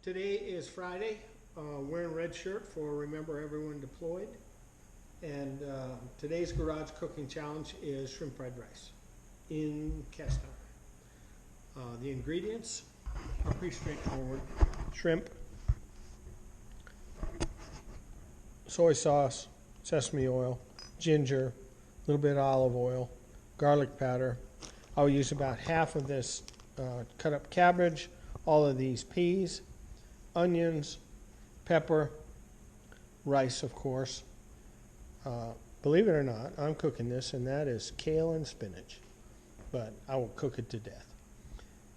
Today is Friday. Wearing red shirt for Remember Everyone Deployed. And today's garage cooking challenge is shrimp fried rice in cast iron. The ingredients are pretty straightforward. Shrimp, soy sauce, sesame oil, ginger, a little bit of olive oil, garlic powder. I'll use about half of this cut up cabbage, all of these peas, onions, pepper, rice, of course. Believe it or not, I'm cooking this, and that is kale and spinach, but I will cook it to death.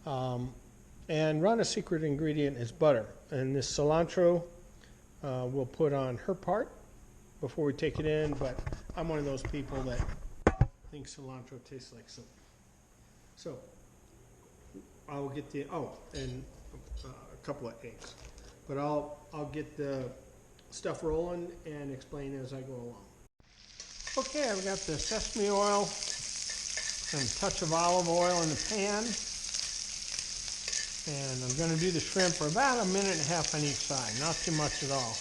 And Rhonda's secret ingredient is butter, and this cilantro we'll put on her part before we take it in, but I'm one of those people that think cilantro tastes like soap. So I will get the, and a couple of eggs. But I'll get the stuff rolling and explain as I go along. Okay, I've got the sesame oil and a touch of olive oil in the pan. And I'm going to do the shrimp for about 1.5 minutes on each side, not too much at all.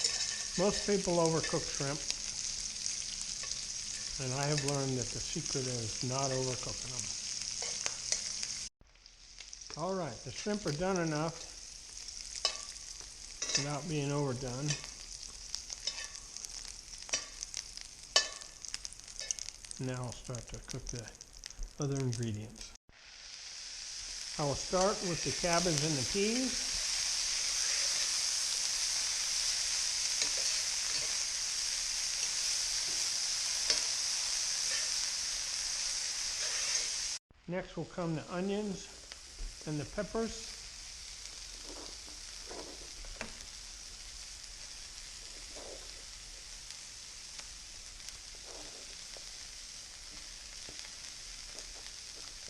Most people overcook shrimp. And I have learned that the secret is not overcooking them. All right, the shrimp are done enough without being overdone. Now I'll start to cook the other ingredients. I will start with the cabbage and the peas. Next will come the onions and the peppers.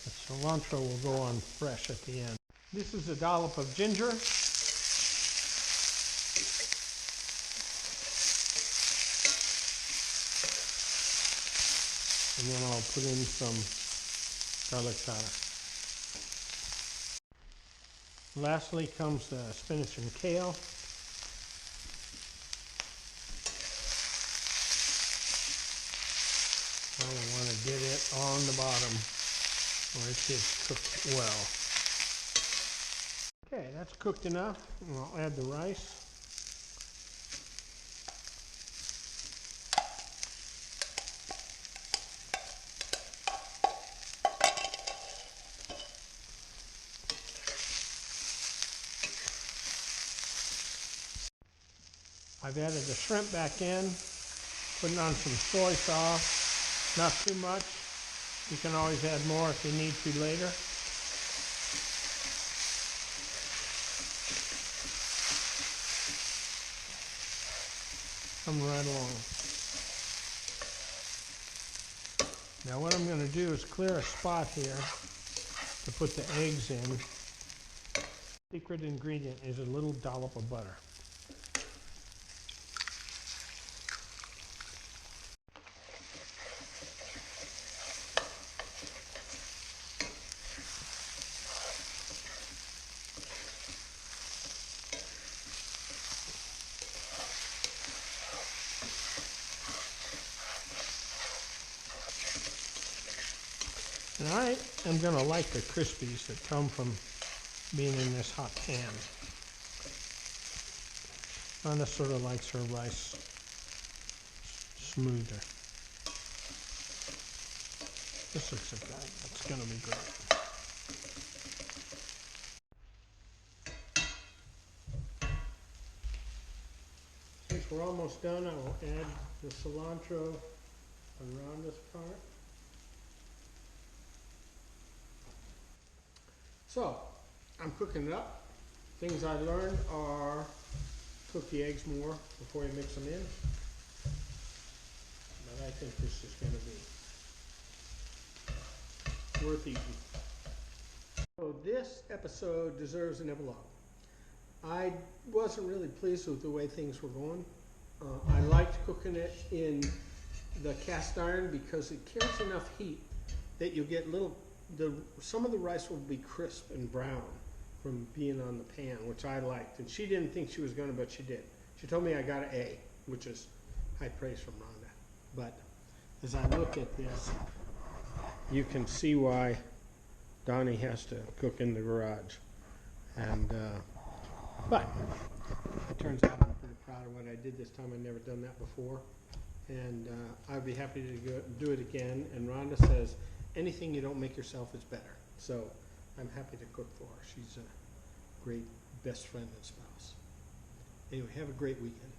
The cilantro will go on fresh at the end. This is a dollop of ginger. And then I'll put in some garlic powder. Lastly comes the spinach and kale. I want to get it on the bottom where it gets cooked well. Okay, that's cooked enough. And I'll add the rice. I've added the shrimp back in, putting on some soy sauce, not too much. You can always add more if you need to later. Come right along. Now what I'm going to do is clear a spot here to put the eggs in. Secret ingredient is a little dollop of butter. And I am going to like the crispies that come from being in this hot pan. Anna sort of likes her rice smoother. This looks like that. It's going to be great. Since we're almost done, I will add the cilantro around this part. So, I'm cooking it up. Things I learned are cook the eggs more before you mix them in. But I think this is going to be worth eating. So this episode deserves an epilogue. I wasn't really pleased with the way things were going. I liked cooking it in the cast iron because it carries enough heat that you'll get some of the rice will be crisp and brown, from being on the pan, which I liked. And she didn't think she was going to, but she did. She told me I got an A, which is high praise from Rhonda. But as I look at this, you can see why Donnie has to cook in the garage. And but it turns out I'm pretty proud of what I did this time. I've never done that before. And I'd be happy to do it again. And Rhonda says, anything you don't make yourself is better. So I'm happy to cook for her. She's a great best friend and spouse. Anyway, have a great weekend.